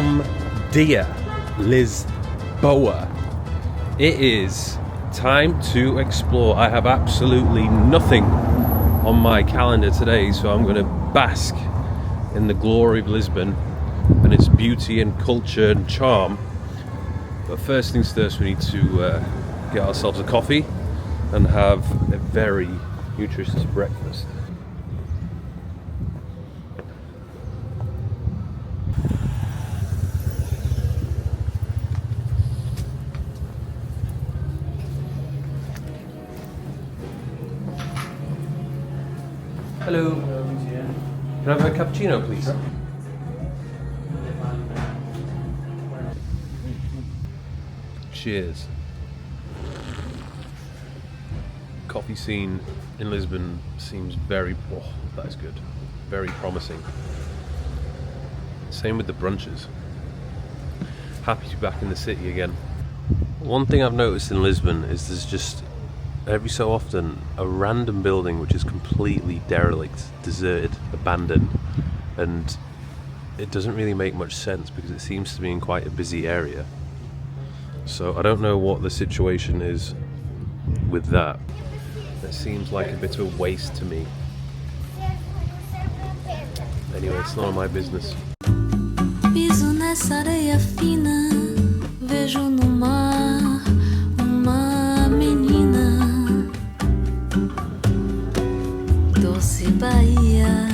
Bom dia, Lisboa. It is time to explore. I have absolutely nothing on my calendar today, so I'm going to bask in the glory of Lisbon and its beauty and culture and charm. But first things first, we need to get ourselves a coffee and have a very nutritious breakfast. Hello. Can I have a cappuccino, please? Sure. Cheers. Coffee scene in Lisbon seems very, that is good. Very promising. Same with the brunches. Happy to be back in the city again. One thing I've noticed in Lisbon is there's just every so often a random building which is completely derelict, deserted, abandoned, and it doesn't really make much sense because it seems to be in quite a busy area. So I don't know what the situation is with that. It seems like a bit of a waste to me. Anyway, it's none of my business. Piso nessa areia fina, vejo no mar uma menina, doce Bahia.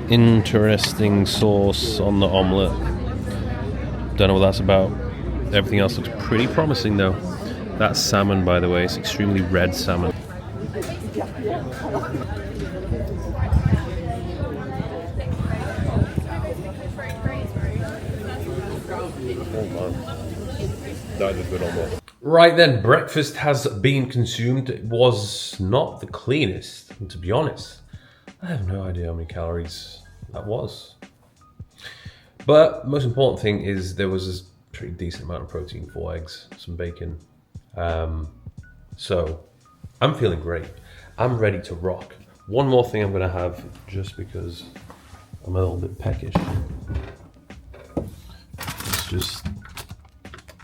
Interesting sauce on the omelette. Don't know what that's about. Everything else looks pretty promising though. That's salmon, by the way. It's extremely red salmon. Oh man, that is a good omelette. Right then, breakfast has been consumed. It was not the cleanest, and to be honest, I have no idea how many calories that was. But most important thing is there was a pretty decent amount of protein, 4 eggs, some bacon. So I'm feeling great. I'm ready to rock. One more thing I'm gonna have just because I'm a little bit peckish. It's just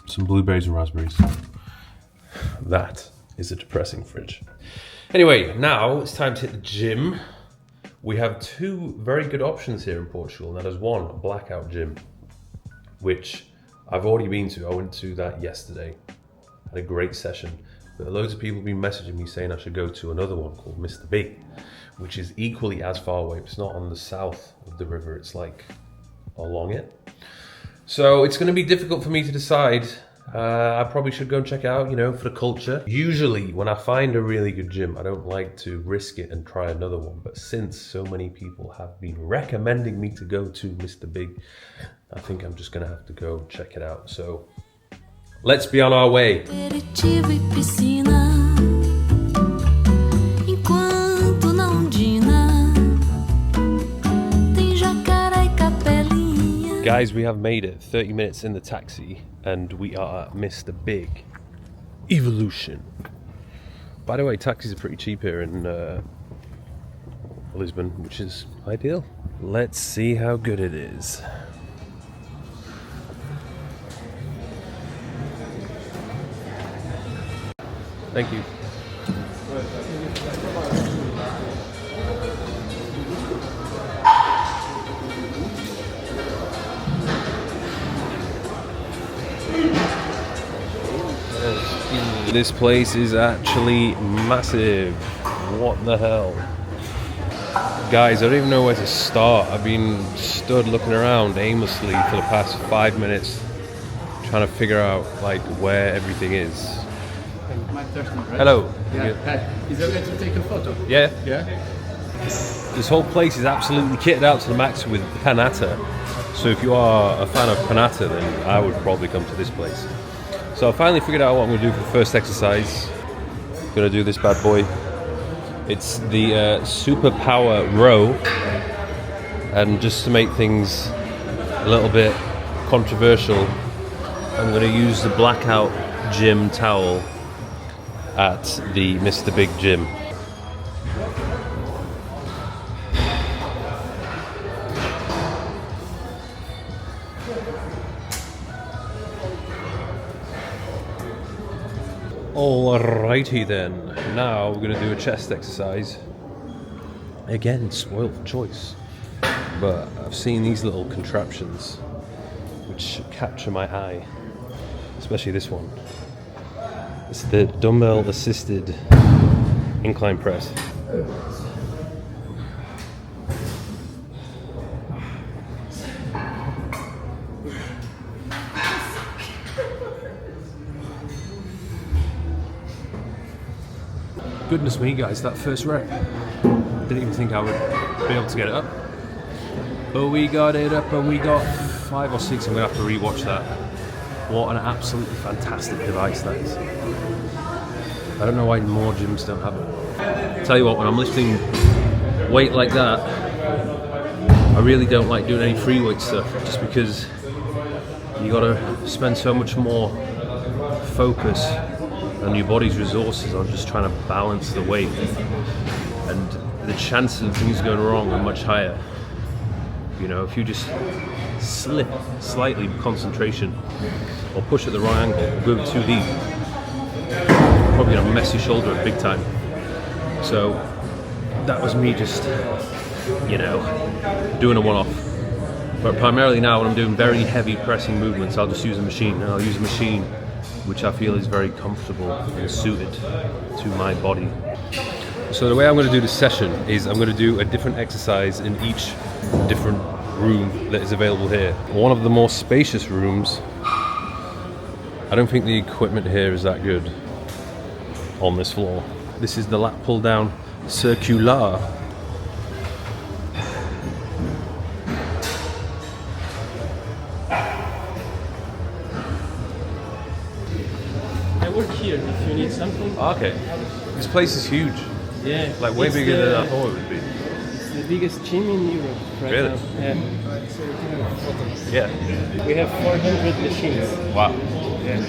some blueberries and raspberries. That is a depressing fridge. Anyway, now it's time to hit the gym. We have two very good options here in Portugal, and that is one, a blackout gym, which I've already been to. I went to that yesterday, had a great session, but loads of people have been messaging me saying I should go to another one called Mr. Big, which is equally as far away. It's not on the south of the river, it's like along it. So it's going to be difficult for me to decide. I probably should go and check it out, you know, for the culture. Usually when I find a really good gym, I don't like to risk it and try another one. But since so many people have been recommending me to go to Mr. Big, I think I'm just gonna have to go check it out. So let's be on our way. Guys, we have made it 30 minutes in the taxi and we are at Mr. Big Evolution. By the way, taxis are pretty cheap here in Lisbon, which is ideal. Let's see how good it is. Thank you. This place is actually massive. What the hell? Guys, I don't even know where to start. I've been stood looking around aimlessly for the past 5 minutes trying to figure out like where everything is. Mike Thurston, right? Hello. Yeah. Hi. Is it okay to take a photo? Yeah. Yeah. This whole place is absolutely kitted out to the max with panettone. So if you are a fan of panettone, then I would probably come to this place. So I finally figured out what I'm going to do for the first exercise. I'm going to do this bad boy. It's the superpower row. And just to make things a little bit controversial, I'm going to use the blackout gym towel at the Mr. Big Gym. Alrighty then, now we're going to do a chest exercise. Again, spoiled for choice, but I've seen these little contraptions which capture my eye, especially this one. It's the dumbbell assisted incline press. Goodness me, guys, that first rep. Didn't even think I would be able to get it up. But we got it up and we got 5 or 6. I'm going to have to rewatch that. What an absolutely fantastic device that is. I don't know why more gyms don't have it. Tell you what, when I'm lifting weight like that, I really don't like doing any free weight stuff, just because you got to spend so much more focus and your body's resources on just trying to balance the weight, and the chances of things going wrong are much higher. You know, if you just slip slightly with concentration or push at the wrong angle or go too deep, probably gonna mess your shoulder up big time. So that was me just, you know, doing a one-off. But primarily now when I'm doing very heavy pressing movements, I'll just use a machine, and I'll use a machine which I feel is very comfortable and suited to my body. So the way I'm going to do this session is I'm going to do a different exercise in each different room that is available here. One of the more spacious rooms, I don't think the equipment here is that good on this floor. This is the lat pull down circular. I work here if you need something. Okay. This place is huge. Yeah. Like way it's bigger than I thought it would be. It's the biggest gym in Europe right Really? now. Yeah. Yeah. We have 400 machines. Wow. Yeah.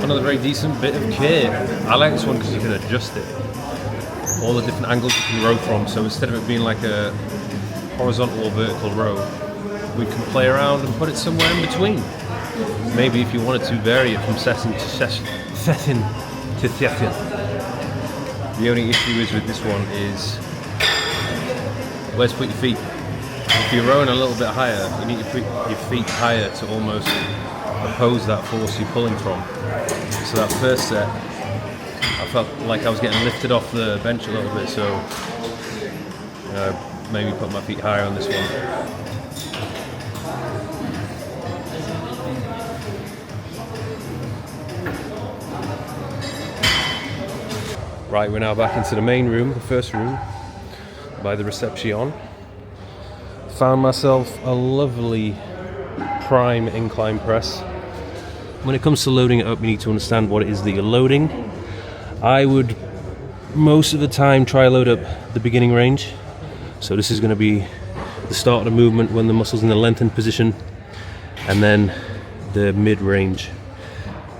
Another very decent bit of kit. I like this one because you can adjust it. All the different angles you can row from. So instead of it being like a horizontal or vertical row, we can play around and put it somewhere in between. Maybe if you wanted to vary it from session to session. The only issue is with this one is where to put your feet. If you're rowing a little bit higher, you need to put your feet higher to almost oppose that force you're pulling from. So that first set, I felt like I was getting lifted off the bench a little bit, so maybe put my feet higher on this one. Right, we're now back into the main room, the first room, by the reception. Found myself a lovely prime incline press. When it comes to loading it up, you need to understand what it is that you're loading. I would, most of the time, try to load up the beginning range. So this is going to be the start of the movement when the muscle's in the lengthened position, and then the mid-range.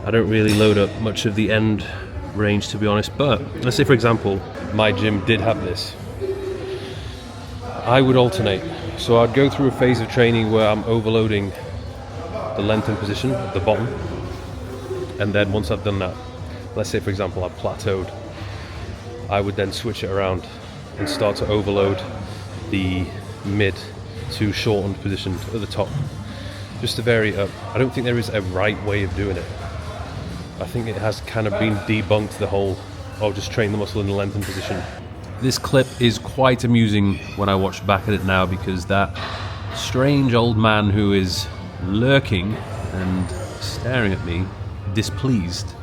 I don't really load up much of the end range, to be honest, but let's say for example my gym did have this. I would alternate, so I'd go through a phase of training where I'm overloading the lengthened position at the bottom, and then once I've done that, let's say for example I've plateaued, I would then switch it around and start to overload the mid to shortened position at the top, just to vary it up. I don't think there is a right way of doing it. I think it has kind of been debunked, the whole, oh, just train the muscle in the lengthened position. This clip is quite amusing when I watch back at it now, because that strange old man who is lurking and staring at me, displeased,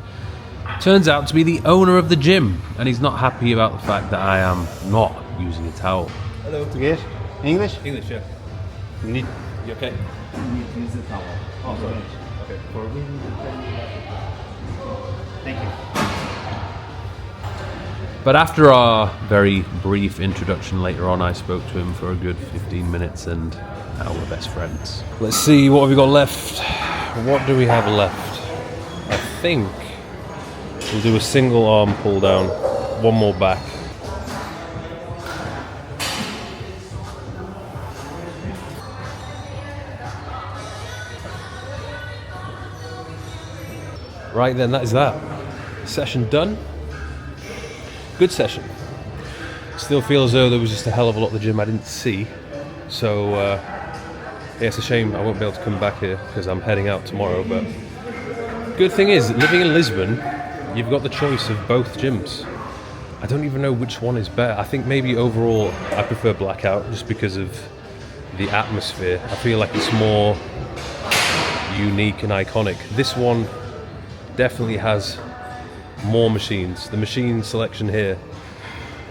turns out to be the owner of the gym, and he's not happy about the fact that I am not using a towel. Hello. Yes. English? English, yeah. You need. You okay? You need to use the towel. Oh, sorry. Okay. For me. Thank you. But after our very brief introduction later on, I spoke to him for a good 15 minutes, and now we're best friends. Let's see, what have we got left? What do we have left? I think We'll do a single arm pull down, one more back. Right then, that is that. Session done. Good session. Still feel as though there was just a hell of a lot of the gym I didn't see. So, yeah, it's a shame I won't be able to come back here because I'm heading out tomorrow. But good thing is, living in Lisbon, you've got the choice of both gyms. I don't even know which one is better. I think maybe overall I prefer Blackout just because of the atmosphere. I feel like it's more unique and iconic. This one definitely has more machines. The machine selection here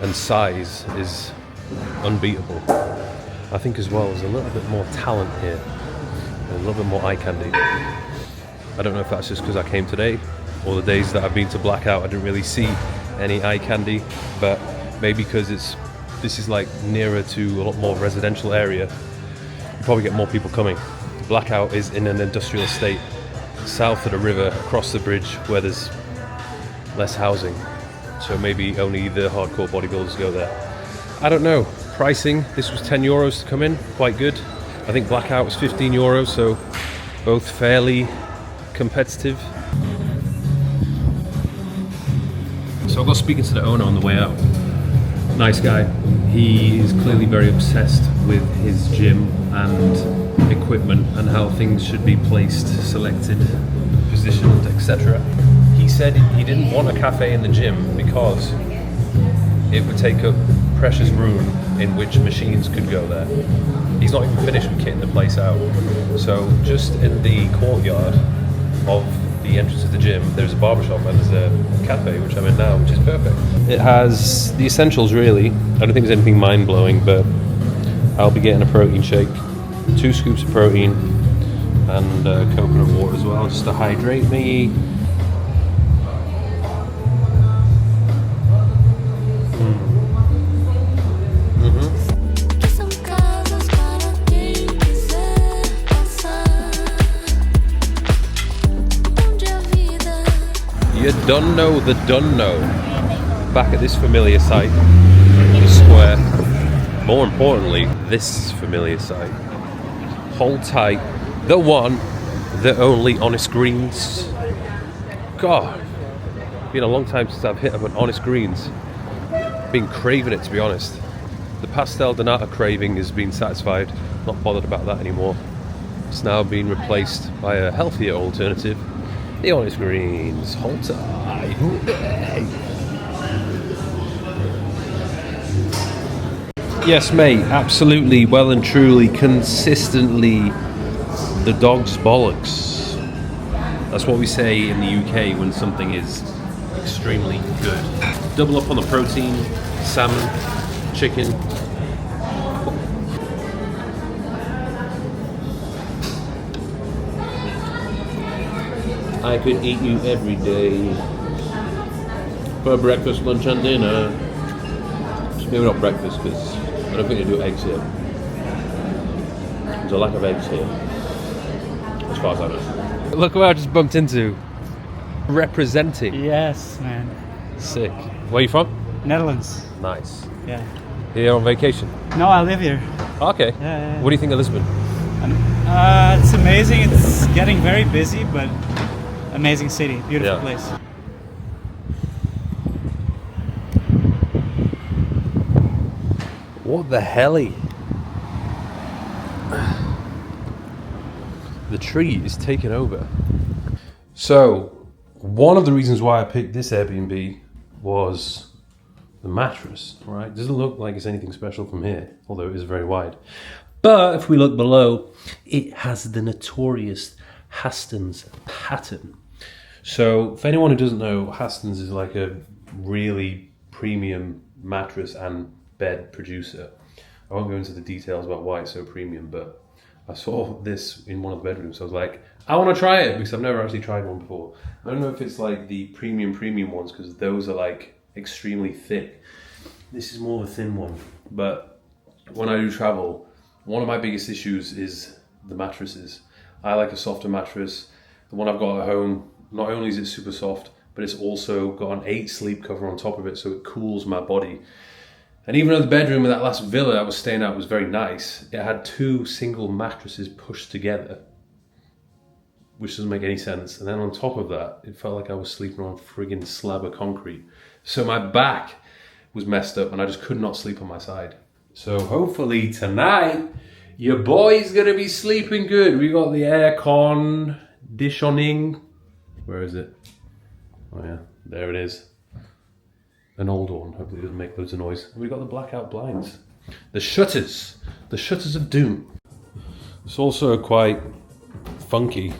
and size is unbeatable. I think as well there's a little bit more talent here and a little bit more eye candy. I don't know if that's just because I came today or the days that I've been to Blackout I didn't really see any eye candy, but maybe because this is like nearer to a lot more residential area, you probably get more people coming. Blackout is in an industrial estate south of the river, across the bridge, where there's less housing, so maybe only the hardcore bodybuilders go there. I don't know. Pricing, this was €10 to come in, quite good. I think Blackout was €15, so both fairly competitive. So I got speaking to the owner on the way out. Nice guy. He is clearly very obsessed with his gym and equipment and how things should be placed, selected, positioned, etc. He said he didn't want a cafe in the gym because it would take up precious room in which machines could go there. He's not even finished with kitting the place out. So just in the courtyard of the entrance of the gym, there's a barbershop and there's a cafe, which I'm in now, which is perfect. It has the essentials really. I don't think there's anything mind-blowing, but I'll be getting a protein shake, 2 scoops of protein, and coconut water as well, just to hydrate me. Que são casas para quem quiser passar, onde a vida You don't know the done know. Back at this familiar site, the square. More importantly, this familiar site. Hold tight. The one, the only Honest Greens. God, been a long time since I've hit up an Honest Greens. Been craving it, to be honest. The pastel donata craving has been satisfied. Not bothered about that anymore. It's now been replaced by a healthier alternative. The Honest Greens. Hold tight. Yes, mate, absolutely, well and truly, consistently, the dog's bollocks. That's what we say in the UK when something is extremely good. Double up on the protein, salmon, chicken. I could eat you every day. For breakfast, lunch and dinner. Maybe not breakfast, because I don't think they do eggs here. There's a lack of eggs here, as far as I know. Look what I just bumped into. Representing. Yes, man. Sick. Where are you from? Netherlands. Nice. Yeah. Here on vacation? No, I live here. Okay. Yeah. What do you think of Lisbon? It's amazing. It's getting very busy, but amazing city. Beautiful Yeah. place. What the helly? The tree is taken over. So, one of the reasons why I picked this Airbnb was the mattress, right? Doesn't look like it's anything special from here, although it is very wide. But if we look below, it has the notorious Haston's pattern. So, for anyone who doesn't know, Haston's is like a really premium mattress and bed producer. I won't go into the details about why it's so premium, but I saw this in one of the bedrooms. So I was like, I want to try it because I've never actually tried one before. I don't know if it's like the premium ones because those are like extremely thick. This is more of a thin one. But when I do travel, one of my biggest issues is the mattresses. I like a softer mattress. The one I've got at home, not only is it super soft, but it's also got an 8 sleep cover on top of it, so it cools my body. And even though the bedroom in that last villa I was staying at was very nice, it had 2 single mattresses pushed together, which doesn't make any sense. And then on top of that, it felt like I was sleeping on a friggin' slab of concrete. So my back was messed up and I just could not sleep on my side. So hopefully tonight, your boy's gonna be sleeping good. We got the air conditioning. Where is it? Oh yeah, there it is. An old one, hopefully it doesn't make loads of noise. We got the blackout blinds. The shutters of doom. It's also quite funky.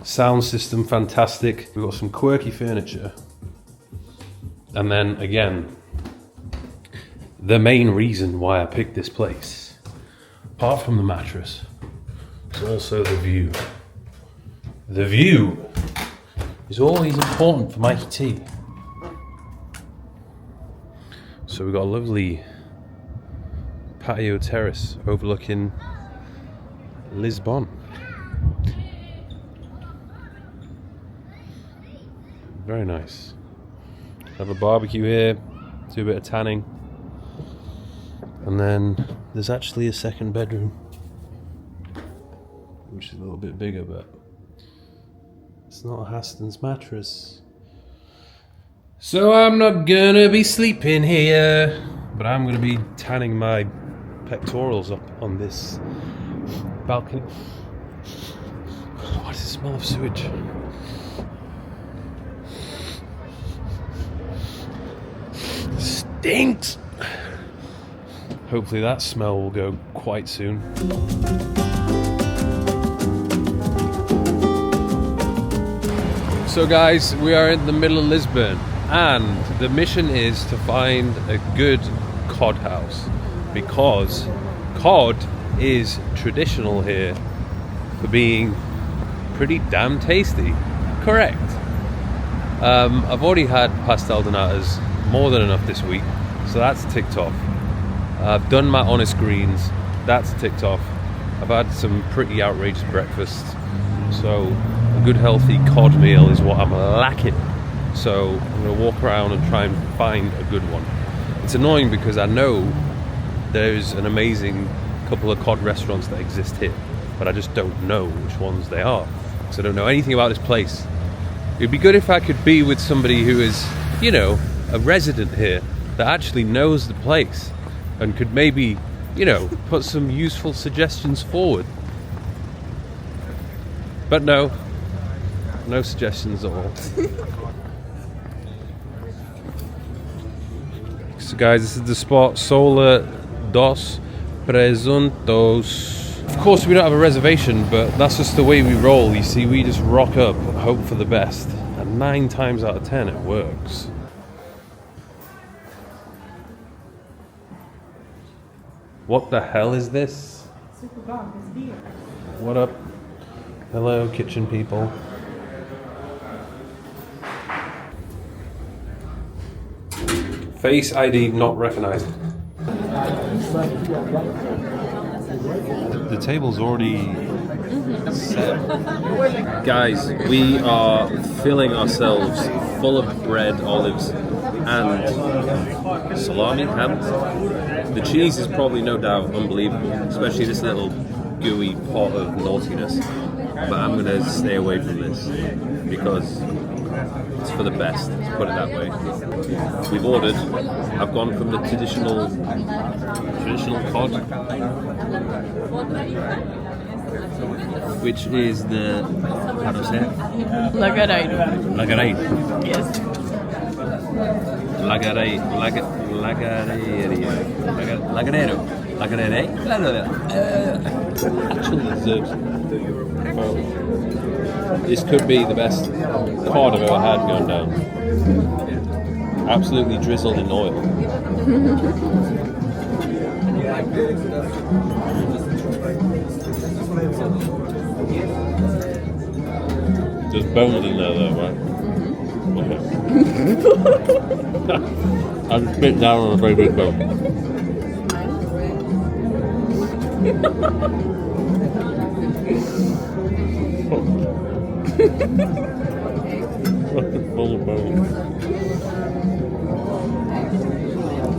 Sound system, fantastic. We've got some quirky furniture. And then again, the main reason why I picked this place, apart from the mattress, is also the view. The view is always important for Mikey T. So we've got a lovely patio terrace overlooking Lisbon. Very nice. Have a barbecue here, do a bit of tanning. And then there's actually a second bedroom, which is a little bit bigger, but it's not a Haston's mattress. So I'm not gonna be sleeping here, but I'm gonna be tanning my pectorals up on this balcony. What is the smell of sewage? Stinks! Hopefully that smell will go quite soon. So guys, we are in the middle of Lisbon and the mission is to find a good cod house because cod is traditional here for being pretty damn tasty. Correct. I've already had pastel de natas, more than enough this week, so that's ticked off. I've done my honest greens, that's ticked off. I've had some pretty outrageous breakfasts, so a good healthy cod meal is what I'm lacking. So I'm going to walk around and try and find a good one. It's annoying because I know there's an amazing couple of cod restaurants that exist here, but I just don't know which ones they are. So I don't know anything about this place. It'd be good if I could be with somebody who is, you know, a resident here that actually knows the place and could maybe, you know, put some useful suggestions forward. But no suggestions at all. So guys, this is the spot, Sola dos Presuntos. Of course we don't have a reservation, but that's just the way we roll, you see. We just rock up, hope for the best, and 9 times out of 10 it works. What the hell is this? What up? Hello, kitchen people. Face ID not recognized. The table's already set. Guys, we are filling ourselves full of bread, olives, and salami, ham. The cheese is probably no doubt unbelievable, especially this little gooey pot of naughtiness. But I'm going to stay away from this because it's for the best, let's put it that way. We've ordered. I've gone from the traditional cod, which is the, how do I say it? Lagareiro. Lagareiro. Yes. Actually deserves it. This could be the best cod I've ever had going down. Absolutely drizzled in oil. There's bones in there though, right? Okay. I just bit down on a very big bone. full of bone.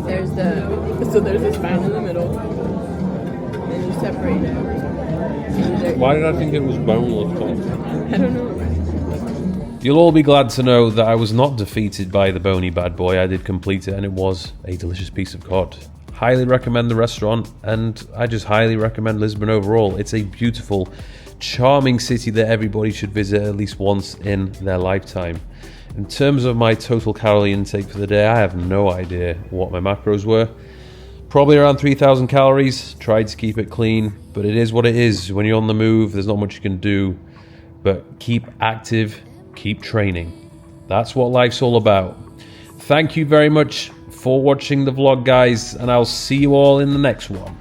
There's there's a spine in the middle. Then you separate it. Why did I think it was boneless? I don't know. You'll all be glad to know that I was not defeated by the bony bad boy. I did complete it, and it was a delicious piece of cod. Highly recommend the restaurant, and I just highly recommend Lisbon overall. It's a beautiful, charming city that everybody should visit at least once in their lifetime. In terms of my total calorie intake for the day, I have no idea what my macros were. Probably around 3,000 calories. Tried to keep it clean, but it is what it is. When you're on the move, there's not much you can do. But keep active, keep training. That's what life's all about. Thank you very much for watching the vlog, guys, and I'll see you all in the next one.